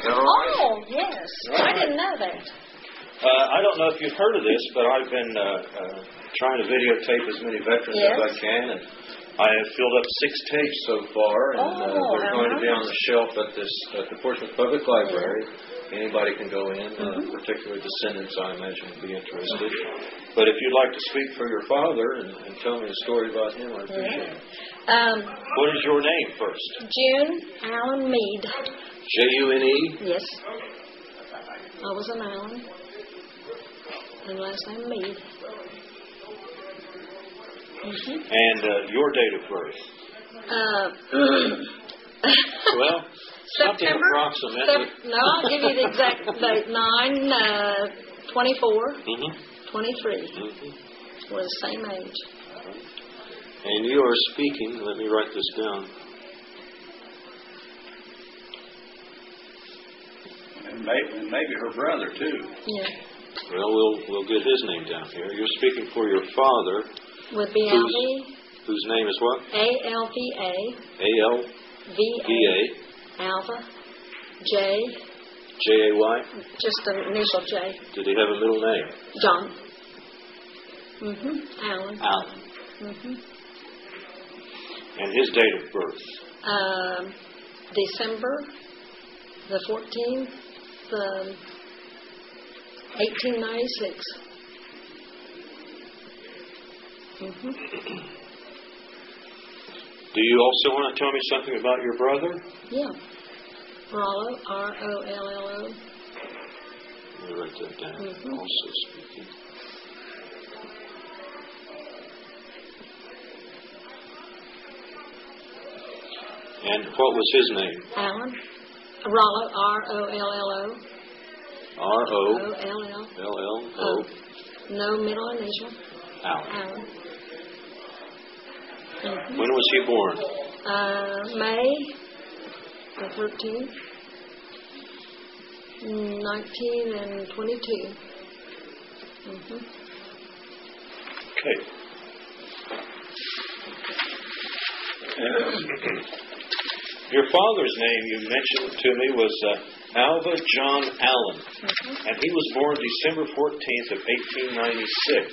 that all right? Oh, yes. I didn't know that. I don't know if you've heard of this, but I've been trying to videotape as many veterans as I can, and I have filled up 6 tapes so far, and they're going to be on the shelf at the Portsmouth Public Library. Anybody can go in, particularly descendants, I imagine, would be interested. But if you'd like to speak for your father and tell me a story about him, I'd appreciate it. What is your name first? June Allen Meade. June? Yes. I was an Allen. And last name Meade. And your date of birth? Well, something September. approximate. No, I'll give you the exact date. 9/24, 23. We're the same age. And you are speaking. Let me write this down. And maybe her brother too. Yeah. Well, we'll get his name down here. You're speaking for your father. Would be Alva. Whose name is what? ALVA. ALVA. Alva. J. JAY. Just an initial J. Did he have a middle name? John. Allen. Allen. And his date of birth? December the 14th, 1896. Do you also want to tell me something about your brother? Yeah. Rollo, R-O-L-L-O. Let me write that down. Also speaking. And what was his name? Allen. Rollo, R-O-L-L-O. R-O-L-L-O. No middle initial. Allen. When was he born? May the 13th, 1922. Okay. Your father's name, you mentioned to me, was Alva John Allen. And he was born December 14th of 1896.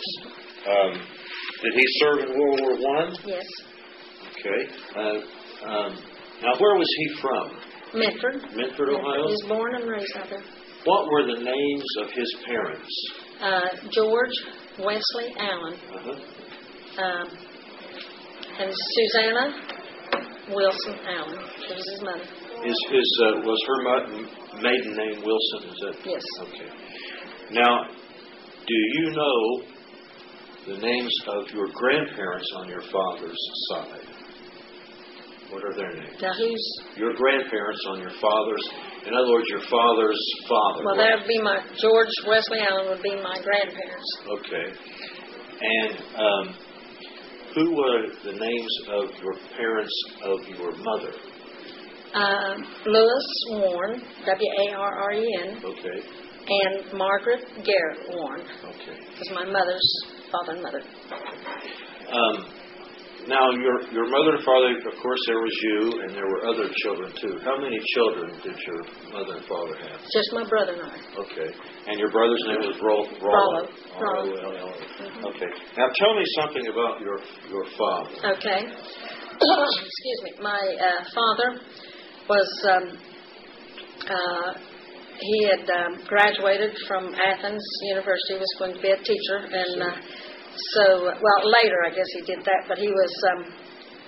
Did he serve in World War I? Yes. Okay. Now, where was he from? Medford. Medford, Ohio? He was born and raised out there. What were the names of his parents? George Wesley Allen. And Susanna Wilson Allen. She was his mother. Was her maiden name Wilson? Is that? Yes. Okay. Now, do you know the names of your grandparents on your father's side? What are their names? Now who's? Your grandparents on your father's, in other words, your father's father. Well, that would be George Wesley Allen would be my grandparents. Okay. And who were the names of your parents of your mother? Lewis Warren, W-A-R-R-E-N. Okay. And Margaret Garrett Warren. Okay. Because my mother's father and mother. Now, your mother and father, of course, there was you, and there were other children, too. How many children did your mother and father have? Just my brother and I. Okay. And your brother's name was Rollo. R-O-L-L-O. Okay. Now, tell me something about your father. Okay. Excuse me. My father was, he had graduated from Athens University, was going to be a teacher, and later I guess he did that, but he was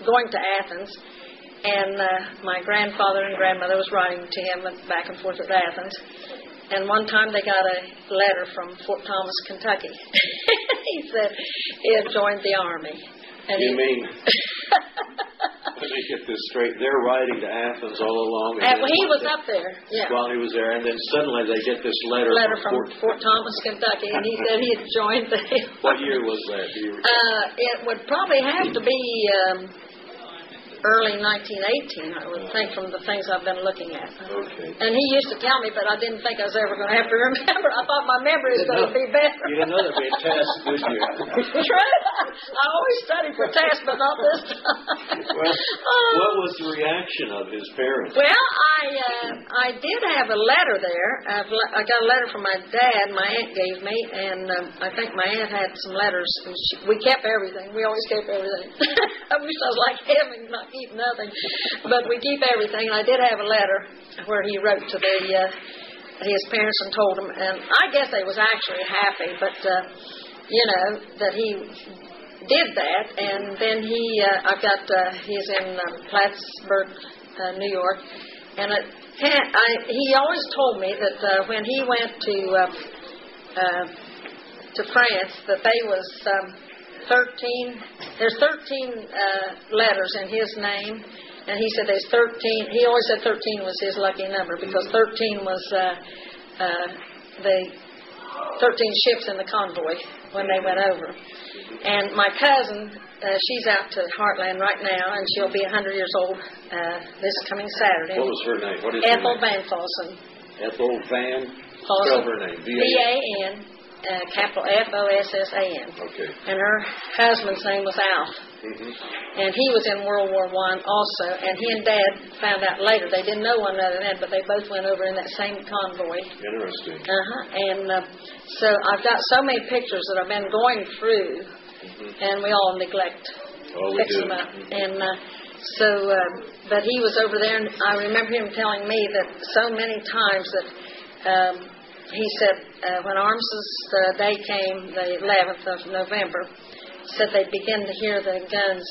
going to Athens, and my grandfather and grandmother was writing to him back and forth at Athens, and one time they got a letter from Fort Thomas, Kentucky. He said he had joined the Army. And let me get this straight. They're riding to Athens all along. He was up there. Yeah. While he was there, and then suddenly they get this letter from Fort Thomas, Kentucky, and he said he had joined the... What year was that? It would probably have to be early 1918, I would think, from the things I've been looking at. Okay. And he used to tell me, but I didn't think I was ever going to have to remember. I thought my memory was going to be better. You didn't know there'd be a test, did you? True. I always study for tests, but not this time. Well, what was the reaction of his parents? Well, I did have a letter there. I got a letter from my dad. My aunt gave me, and I think my aunt had some letters. And we kept everything. We always kept everything. I wish I was like him and not keep nothing, but we keep everything. And I did have a letter where he wrote to his parents and told them, and I guess they was actually happy, but that he did that. And then he's in Plattsburgh, New York, and he always told me that when he went to France, that they was 13. There's 13 letters in his name, and he said there's 13. He always said 13 was his lucky number because 13 was the 13 ships in the convoy when they went over. And my cousin, she's out to Heartland right now, and she'll be 100 years old this coming Saturday. What was her name? What is Ethel her name? Van Fossen. Ethel Van. Fossen. Spell her name. V-A-N. Capital F-O-S-S-A-N. Okay. And her husband's name was Alf. Mm-hmm. And he was in World War I also. And he and Dad found out later. They didn't know one another then, but they both went over in that same convoy. Interesting. And so I've got so many pictures that I've been going through, and we all neglect fixing them up. And but he was over there, and I remember him telling me that so many times that he said when Armistice Day came, the 11th of November, said they'd begin to hear the guns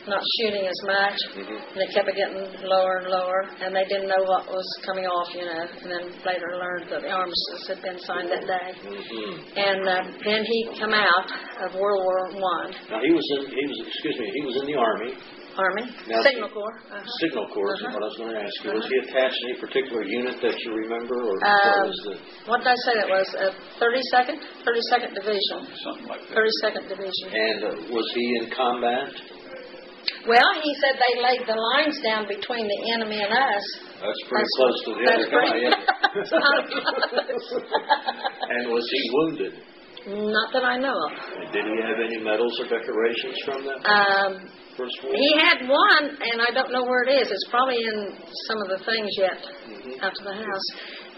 not shooting as much, and they kept getting lower and lower, and they didn't know what was coming off, and then later learned that the armistice had been signed that day. And then he come out of World War I. Now he was in the Army. Now, Signal Corps. Signal Corps is what I was going to ask you. Was he attached to any particular unit that you remember, or what did I say that was? 32nd Division. Something like that. 32nd Division. And was he in combat? Well, he said they laid the lines down between the enemy and us. That's pretty close to the other guy, yeah. And was he wounded? Not that I know of. And did he have any medals or decorations from that first war? He had one, and I don't know where it is. It's probably in some of the things yet out to the house.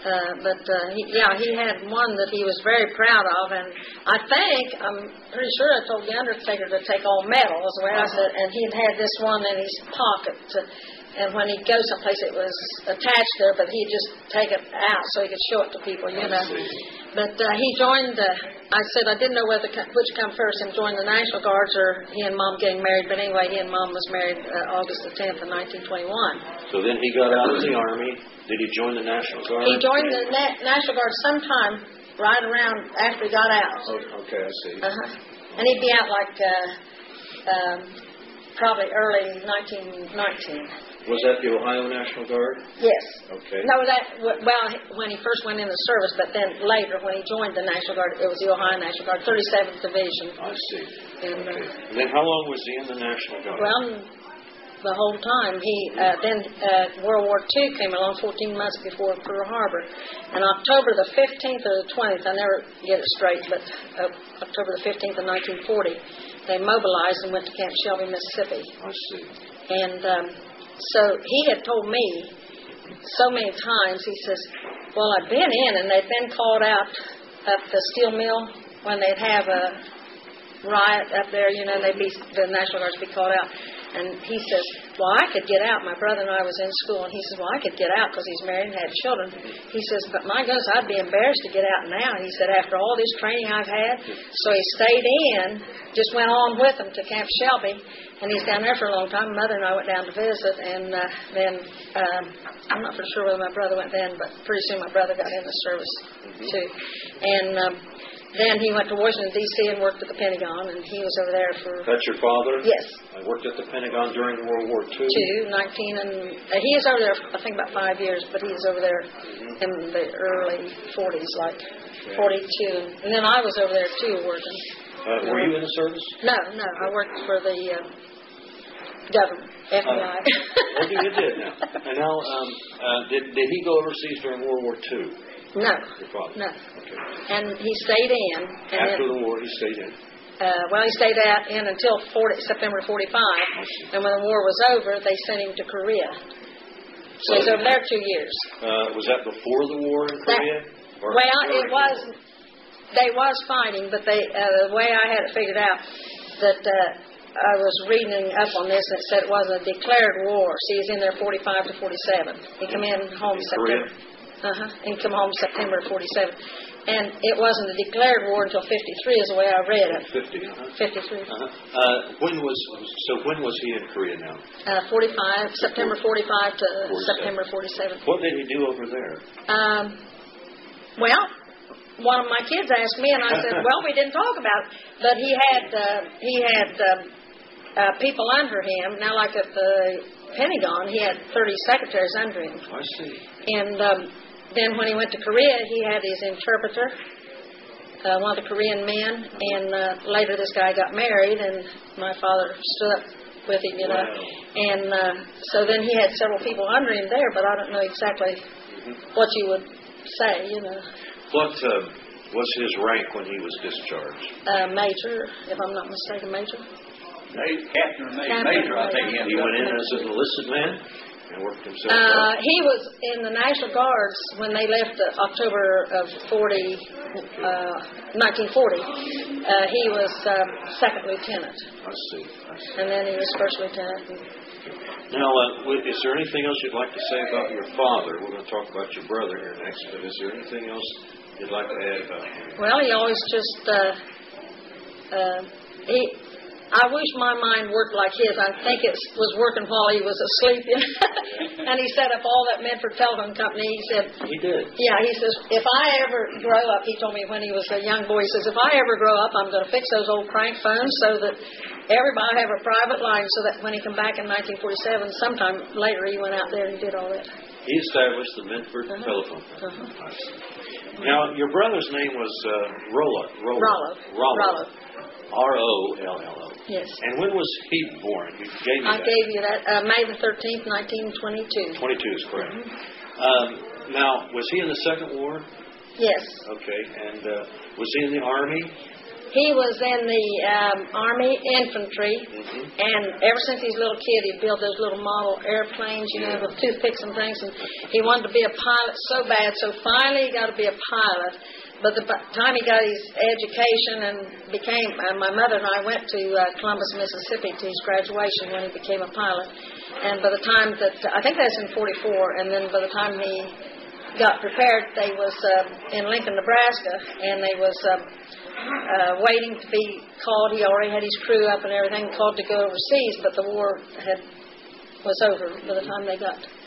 He had one that he was very proud of, and I'm pretty sure I told the undertaker to take all metal, is the way I said, and he had this one in his pocket, and when he'd go someplace it was attached there, but he'd just take it out so he could show it to people, But he joined, I said I didn't know which come first, him join the National Guards or he and Mom getting married, but anyway, he and Mom was married August the 10th of 1921. So then he got out of the Army. Did he join the National Guard? He joined the National Guard sometime right around after he got out. Oh, okay, I see. And he'd be out like probably early 1919. Was that the Ohio National Guard? Yes. Okay. No, when he first went in the service, but then later when he joined the National Guard, it was the Ohio National Guard, 37th Division. I see. And, and then how long was he in the National Guard? Well, the whole time. Then World War II came along 14 months before Pearl Harbor. And October the 15th or the 20th, I never get it straight, but October the 15th of 1940, they mobilized and went to Camp Shelby, Mississippi. I see. And so he had told me so many times, he says, well, I've been in, and they've been called out up the steel mill when they'd have a riot up there, the National Guards be called out. And he says, well, I could get out. My brother and I was in school, and he says, well, I could get out because he's married and had children. He says, but my goodness, I'd be embarrassed to get out now. He said, after all this training I've had. So he stayed in, just went on with them to Camp Shelby, and he's down there for a long time. Mother and I went down to visit, and then I'm not for sure whether my brother went then, but pretty soon my brother got in the service too. And then he went to Washington, D.C. and worked at the Pentagon, and he was over there for... That's your father? Yes. I worked at the Pentagon during World War II? He is over there, I think, about 5 years, but he was over there in the early 40s, like 42. And then I was over there, too, working. Were you in the service? No. I worked for the Government, FBI. What you did now? And now, did he go overseas during World War II? No. Your father? No. Okay. And he stayed in. And After then, the war, he stayed in. well, he stayed in until September 45. And when the war was over, they sent him to Korea. So he's over there 2 years. Was that before the war in Korea? Well, it was. They was fighting, but they the way I had it figured out that I was reading up on this, and it said it wasn't a declared war. So he's in there 45 to 47. He come in home September. And come home September 47. And it wasn't a declared war until 53 is the way I read it. 53. When was he in Korea now? 45, September 45 to September 47. What did he do over there? Well, one of my kids asked me, and I said, well, we didn't talk about it. But he had people under him. Now, like at the Pentagon, he had 30 secretaries under him. I see. And then when he went to Korea, he had his interpreter, one of the Korean men. And later this guy got married, and my father stood up with him, you know. Wow. And so then he had several people under him there, but I don't know exactly what you would say, you know. What was his rank when he was discharged? Major, if I'm not mistaken, major. Captain or major, I think. He went in as an enlisted man and worked himself up. He was in the National Guards when they left October of 1940. He was second lieutenant. I see. And then he was first lieutenant. Now, is there anything else you'd like to say about your father? We're going to talk about your brother here next, but is there anything else you'd like to add about him? Well, he always just, I wish my mind worked like his. I think it was working while he was asleep. And he set up all that Medford Telephone Company. He said... He did? Yeah, he says, if I ever grow up, he told me when he was a young boy, he says, if I ever grow up, I'm going to fix those old crank phones so that everybody have a private line, so that when he come back in 1947, sometime later he went out there and did all that. He established the Medford Telephone Company. Now, your brother's name was Rollo. R-O-L-L-O. Yes. And when was he born? You gave me that. I gave you that. May the 13th, 1922. 22 is correct. Now, was he in the Second War? Yes. Okay. And was he in the Army? He was in the Army Infantry, and ever since he's a little kid, he'd build those little model airplanes, you know, with toothpicks and things, and he wanted to be a pilot so bad, so finally he got to be a pilot. But the time he got his education and became, my mother and I went to Columbus, Mississippi to his graduation when he became a pilot. And by the time that, I think that's in 44, and then by the time he got prepared, they was in Lincoln, Nebraska, and they was waiting to be called. He already had his crew up and everything, called to go overseas, but the war was over by the time they got that.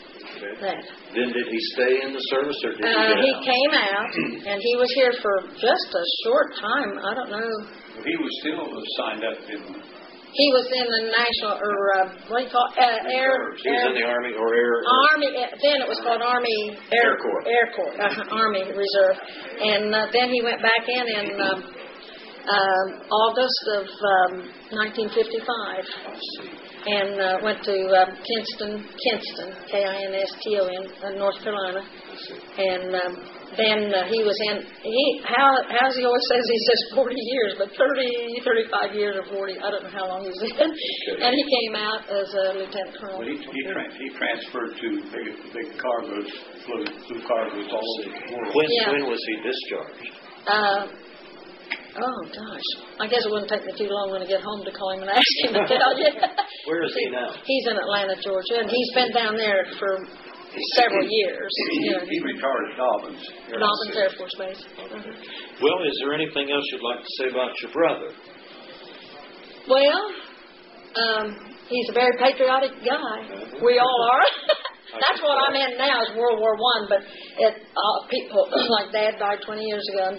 Then did he stay in the service, or did he get out? He came out, and he was here for just a short time. I don't know. He was still signed up in... He was in the national, or what do you call it? Air. He was in the Army or Air? Army. Then it was called Army Air Corps. Air Corps, Army Reserve. And then he went back in August of 1955. And went to Kinston, Kinston, North Carolina. And then he was in, how's he always says, he says 40 years, but 30, 35 years or 40, I don't know how long he was in. And he came out as a lieutenant colonel. Well, he transferred to big cargoes, flew cargoes all over the world. When was he discharged? Oh, gosh. I guess it wouldn't take me too long when I get home to call him and ask him to tell you. Where is he now? He's in Atlanta, Georgia, and he's been down there for several years. He retired at Dobbins. Dobbins Air Force Base. Okay. Well, is there anything else you'd like to say about your brother? Well, he's a very patriotic guy. We all are. That's what I'm in now is World War I, but people like Dad died 20 years ago.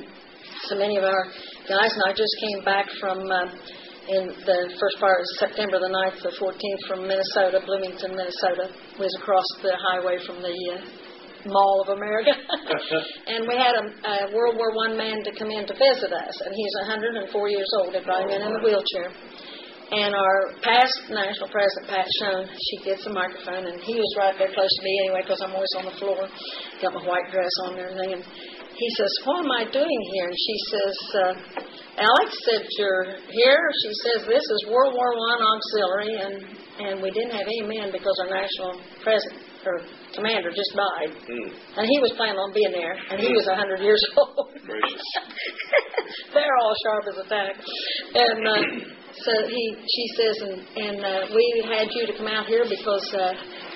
So many of our guys, and I just came back from, in the first part of September the 9th to 14th from Minnesota, Bloomington, Minnesota. We was across the highway from the Mall of America. And we had a World War I man to come in to visit us, and he's 104 years old. They brought him in a wheelchair. And our past national president, Pat Schoen, she gets a microphone, and he was right there close to me anyway because I'm always on the floor, got my white dress on and everything. And he says, "What am I doing here?" And she says, "Alex said you're here." She says, "This is World War I auxiliary, and we didn't have any men because our national president or commander just died, and he was planning on being there, and he was 100 years old." They're all sharp as a tack. And so she says, and we had you to come out here because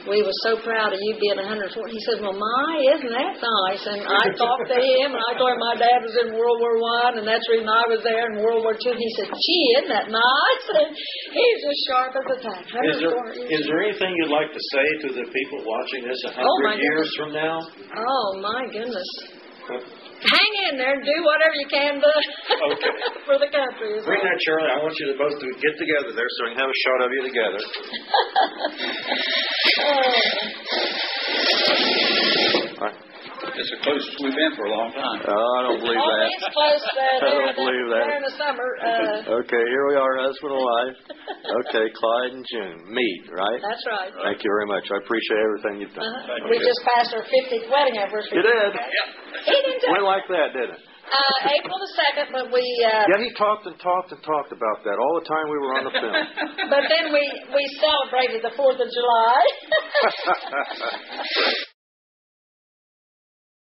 we were so proud of you being 104. He says, "Well, my, isn't that nice?" And I talked to him, and I told him my dad was in World War I, and that's the reason I was there in World War II. He said, "Gee, isn't that nice?" And he's as sharp as a tack. Is there anything you'd like to say to the people watching this 100 years from now? Oh, my goodness. Hang in there and do whatever you can do for the country. Bring that, Charlie. I want you to both to get together there so we can have a shot of you together. It's the closest we've been for a long time. Oh, I don't believe that. It's close I don't believe that. during the summer. Okay, here we are, husband and wife. Okay, Clyde and June. Meade, right? That's right. Thank you very much. I appreciate everything you've done. We just passed our 50th wedding anniversary. You did? He didn't do Went like that, didn't it? April the 2nd, but we... yeah, he talked about that all the time we were on the film. But then we celebrated the 4th of July.